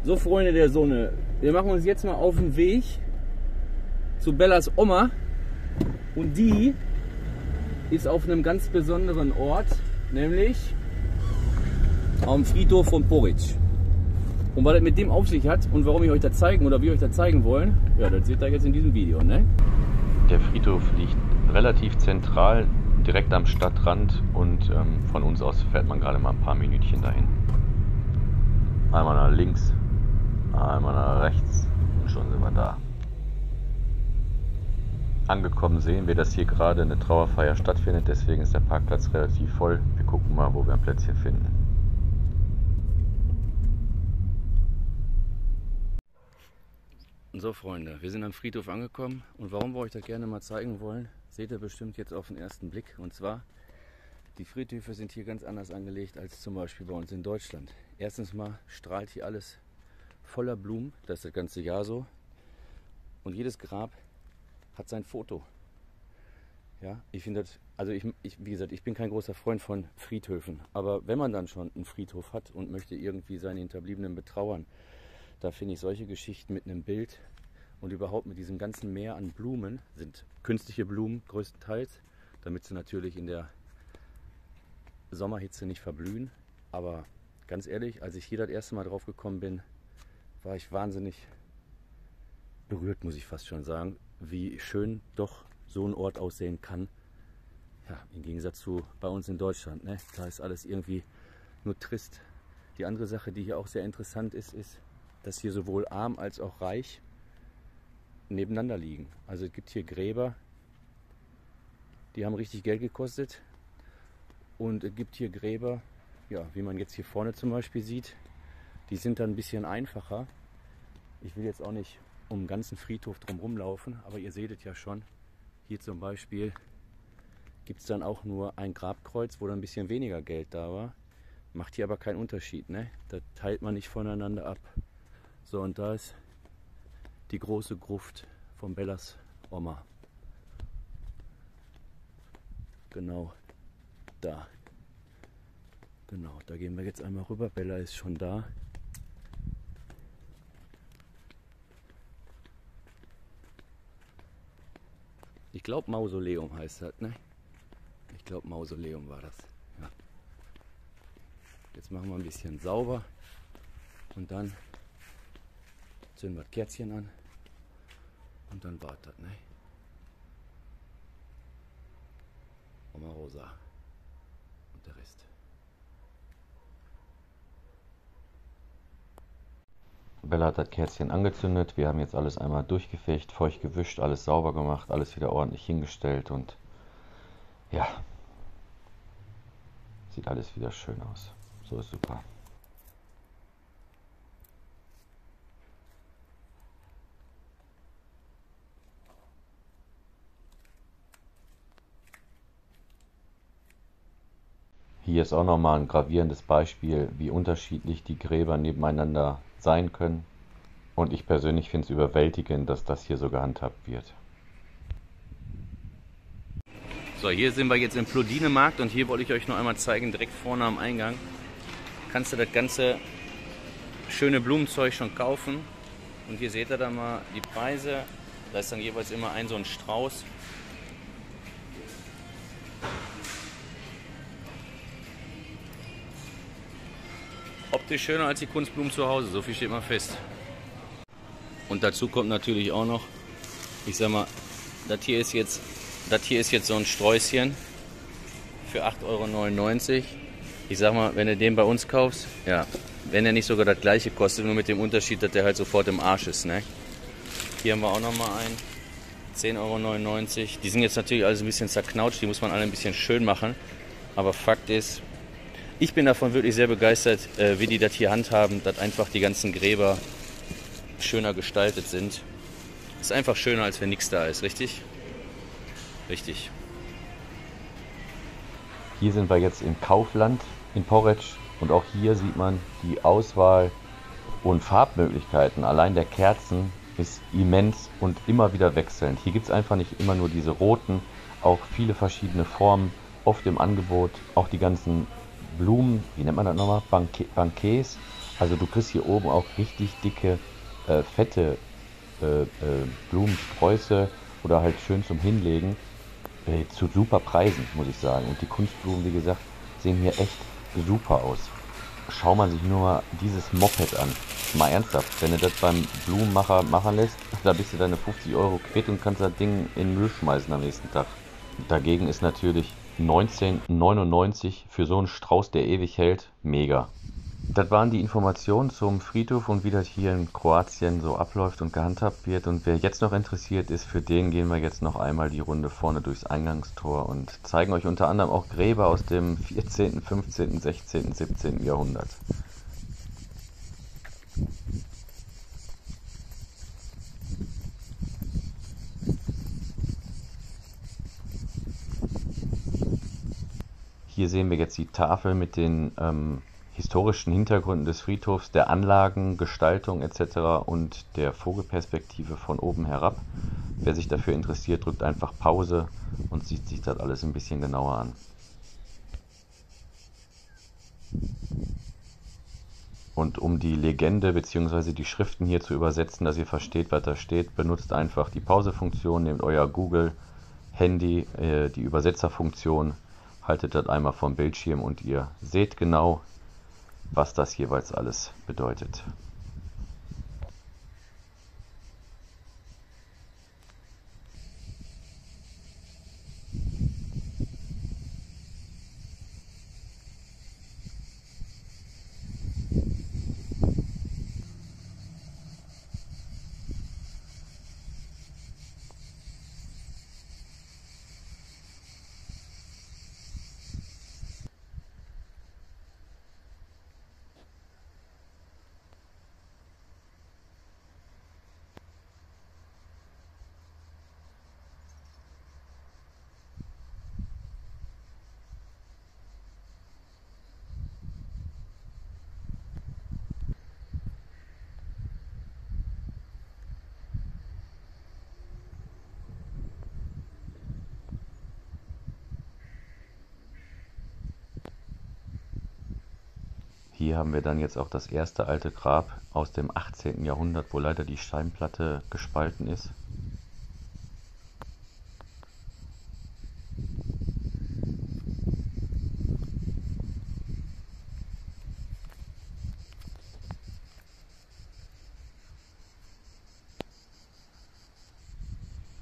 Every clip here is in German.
So, Freunde der Sonne, wir machen uns jetzt mal auf den Weg zu Bellas Oma. Und die ist auf einem ganz besonderen Ort, nämlich am Friedhof von Poritz. Und was das mit dem auf sich hat und warum ich euch das zeigen oder wir euch das zeigen wollen, ja, das seht ihr jetzt in diesem Video, ne? Der Friedhof liegt relativ zentral, direkt am Stadtrand und von uns aus fährt man gerade mal ein paar Minütchen dahin. Einmal nach links, einmal nach rechts und schon sind wir da. Angekommen sehen wir, dass hier gerade eine Trauerfeier stattfindet, deswegen ist der Parkplatz relativ voll. Wir gucken mal, wo wir ein Plätzchen finden. So, Freunde, wir sind am Friedhof angekommen und warum wir euch das gerne mal zeigen wollen, seht ihr bestimmt jetzt auf den ersten Blick. Und zwar, die Friedhöfe sind hier ganz anders angelegt als zum Beispiel bei uns in Deutschland. Erstens mal strahlt hier alles voller Blumen, das ist das ganze Jahr so. Und jedes Grab hat sein Foto. Ja, ich finde das, also wie gesagt, ich bin kein großer Freund von Friedhöfen, aber wenn man dann schon einen Friedhof hat und möchte irgendwie seine Hinterbliebenen betrauern, da finde ich solche Geschichten mit einem Bild und überhaupt mit diesem ganzen Meer an Blumen, sind künstliche Blumen größtenteils, damit sie natürlich in der Sommerhitze nicht verblühen. Aber ganz ehrlich, als ich hier das erste Mal drauf gekommen bin, war ich wahnsinnig berührt, muss ich fast schon sagen, wie schön doch so ein Ort aussehen kann. Ja, im Gegensatz zu bei uns in Deutschland, ne? Da ist alles irgendwie nur trist. Die andere Sache, die hier auch sehr interessant ist, ist, dass hier sowohl arm als auch reich nebeneinander liegen. Also es gibt hier Gräber, die haben richtig Geld gekostet. Und es gibt hier Gräber, ja, wie man jetzt hier vorne zum Beispiel sieht, die sind dann ein bisschen einfacher. Ich will jetzt auch nicht um den ganzen Friedhof drumherum laufen, aber ihr seht es ja schon. Hier zum Beispiel gibt es dann auch nur ein Grabkreuz, wo dann ein bisschen weniger Geld da war. Macht hier aber keinen Unterschied, ne? Das teilt man nicht voneinander ab. So, und da ist die große Gruft von Bellas Oma. Genau da. Genau, da gehen wir jetzt einmal rüber. Bella ist schon da. Ich glaube Mausoleum heißt das, ne? Ich glaube Mausoleum war das. Ja. Jetzt machen wir ein bisschen sauber und dann zünden wir das Kerzchen an und dann wartet, ne? Oma Rosa und der Rest. Bella hat das Kerzchen angezündet, wir haben jetzt alles einmal durchgefegt, feucht gewischt, alles sauber gemacht, alles wieder ordentlich hingestellt und ja, sieht alles wieder schön aus. So ist super. Hier ist auch nochmal ein gravierendes Beispiel, wie unterschiedlich die Gräber nebeneinander sein können. Und ich persönlich finde es überwältigend, dass das hier so gehandhabt wird. So, hier sind wir jetzt im Plodinemarkt und hier wollte ich euch noch einmal zeigen, direkt vorne am Eingang kannst du das ganze schöne Blumenzeug schon kaufen. Und hier seht ihr dann mal die Preise. Da ist dann jeweils immer so ein Strauß. Optisch schöner als die Kunstblumen zu Hause, so viel steht mal fest. Und dazu kommt natürlich auch noch, ich sag mal, das hier ist jetzt so ein Sträußchen für 8,99 €. Ich sag mal, wenn du den bei uns kaufst, ja, wenn er nicht sogar das gleiche kostet, nur mit dem Unterschied, dass der halt sofort im Arsch ist, ne? Hier haben wir auch nochmal einen, 10,99 €. Die sind jetzt natürlich alles ein bisschen zerknautscht, die muss man alle ein bisschen schön machen. Aber Fakt ist, ich bin davon wirklich sehr begeistert, wie die das hier handhaben, dass einfach die ganzen Gräber schöner gestaltet sind. Ist einfach schöner, als wenn nichts da ist, richtig? Richtig. Hier sind wir jetzt im Kaufland in Poreč und auch hier sieht man die Auswahl und Farbmöglichkeiten. Allein der Kerzen ist immens und immer wieder wechselnd. Hier gibt es einfach nicht immer nur diese roten, auch viele verschiedene Formen, oft im Angebot. Auch die ganzen Blumen, wie nennt man das nochmal? Banquets, Also du kriegst hier oben auch richtig dicke, fette Blumensträuße oder halt schön zum Hinlegen zu super Preisen, muss ich sagen. Und die Kunstblumen, wie gesagt, sehen hier echt super aus. Schau man sich nur mal dieses Moped an. Mal ernsthaft, wenn du das beim Blumenmacher machen lässt, da bist du deine 50 € quitt und kannst das Ding in den Müll schmeißen am nächsten Tag. Dagegen ist natürlich 19,99 für so einen Strauß, der ewig hält, mega. Das waren die Informationen zum Friedhof und wie das hier in Kroatien so abläuft und gehandhabt wird. Und wer jetzt noch interessiert ist, für den gehen wir jetzt noch einmal die Runde vorne durchs Eingangstor und zeigen euch unter anderem auch Gräber aus dem 14., 15., 16., 17. Jahrhundert. Hier sehen wir jetzt die Tafel mit den historischen Hintergründen des Friedhofs, der Anlagen, Gestaltung etc. und der Vogelperspektive von oben herab. Wer sich dafür interessiert, drückt einfach Pause und sieht sich das alles ein bisschen genauer an. Und um die Legende bzw. die Schriften hier zu übersetzen, dass ihr versteht, was da steht, benutzt einfach die Pause-Funktion, nehmt euer Google-Handy, die Übersetzerfunktion, haltet das einmal vom Bildschirm und ihr seht genau, was das jeweils alles bedeutet. Hier haben wir dann jetzt auch das erste alte Grab aus dem 18. Jahrhundert, wo leider die Steinplatte gespalten ist.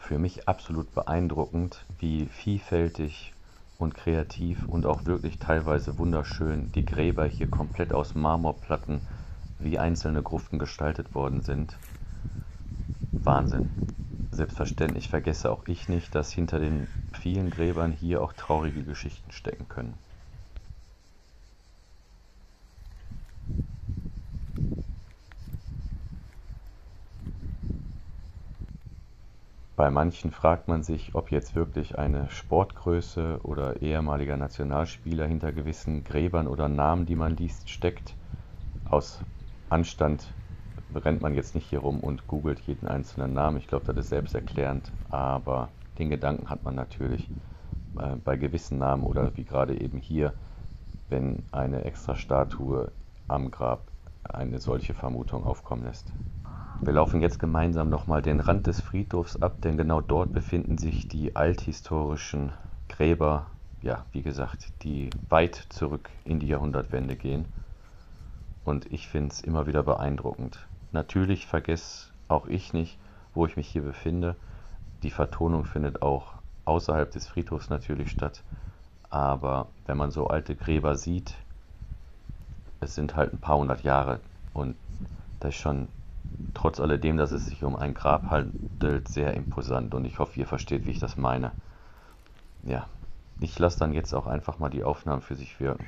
Für mich absolut beeindruckend, wie vielfältig und kreativ und auch wirklich teilweise wunderschön die Gräber hier komplett aus Marmorplatten wie einzelne Gruften gestaltet worden sind. Wahnsinn. Selbstverständlich vergesse auch ich nicht, dass hinter den vielen Gräbern hier auch traurige Geschichten stecken können. Bei manchen fragt man sich, ob jetzt wirklich eine Sportgröße oder ehemaliger Nationalspieler hinter gewissen Gräbern oder Namen, die man liest, steckt. Aus Anstand rennt man jetzt nicht hier rum und googelt jeden einzelnen Namen. Ich glaube, das ist selbsterklärend, aber den Gedanken hat man natürlich bei gewissen Namen oder wie gerade eben hier, wenn eine extra Statue am Grab eine solche Vermutung aufkommen lässt. Wir laufen jetzt gemeinsam nochmal den Rand des Friedhofs ab, denn genau dort befinden sich die althistorischen Gräber, ja, wie gesagt, die weit zurück in die Jahrhundertwende gehen. Und ich finde es immer wieder beeindruckend. Natürlich vergesse auch ich nicht, wo ich mich hier befinde. Die Vertonung findet auch außerhalb des Friedhofs natürlich statt. Aber wenn man so alte Gräber sieht, es sind halt ein paar hundert Jahre und das ist schon trotz alledem, dass es sich um ein Grab handelt, sehr imposant und ich hoffe, ihr versteht, wie ich das meine. Ja, ich lasse dann jetzt auch einfach mal die Aufnahmen für sich wirken.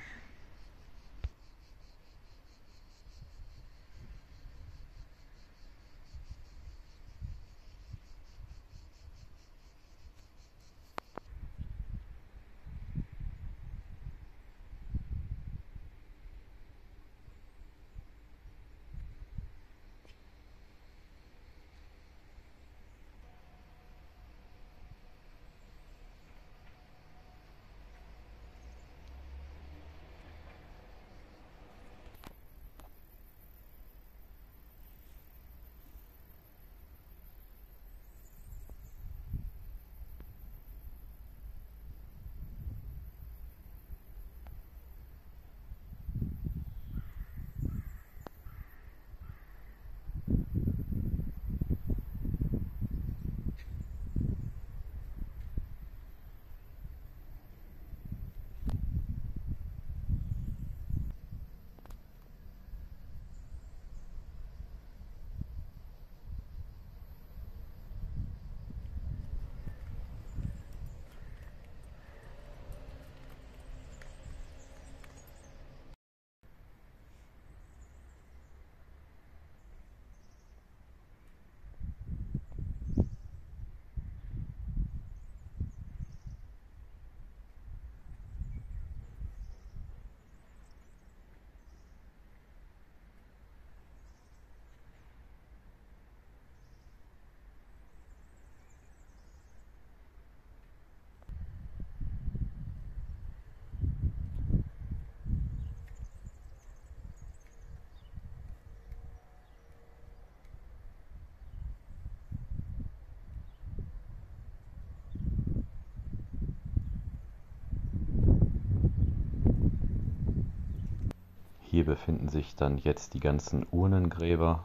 Hier befinden sich dann jetzt die ganzen Urnengräber.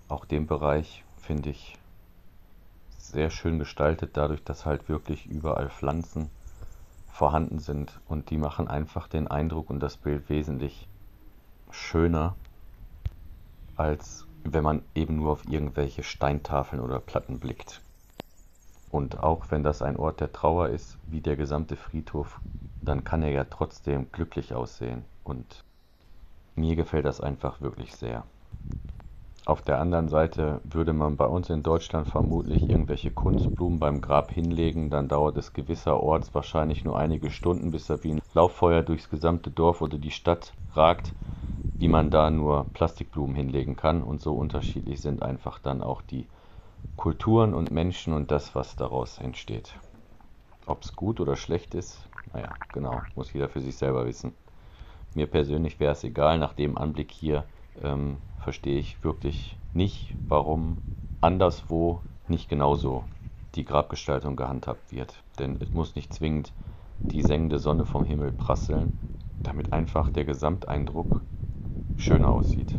Auch den Bereich finde ich sehr schön gestaltet, dadurch, dass halt wirklich überall Pflanzen vorhanden sind und die machen einfach den Eindruck und das Bild wesentlich schöner, als wenn man eben nur auf irgendwelche Steintafeln oder Platten blickt. Und auch wenn das ein Ort der Trauer ist, wie der gesamte Friedhof, dann kann er ja trotzdem glücklich aussehen. Und mir gefällt das einfach wirklich sehr. Auf der anderen Seite würde man bei uns in Deutschland vermutlich irgendwelche Kunstblumen beim Grab hinlegen, dann dauert es gewisserorts wahrscheinlich nur einige Stunden, bis da wie ein Lauffeuer durchs gesamte Dorf oder die Stadt ragt, wie man da nur Plastikblumen hinlegen kann. Und so unterschiedlich sind einfach dann auch die Kulturen und Menschen und das, was daraus entsteht. Ob es gut oder schlecht ist, naja, genau, muss jeder für sich selber wissen. Mir persönlich wäre es egal, nach dem Anblick hier verstehe ich wirklich nicht, warum anderswo nicht genauso die Grabgestaltung gehandhabt wird. Denn es muss nicht zwingend die sengende Sonne vom Himmel prasseln, damit einfach der Gesamteindruck schöner aussieht.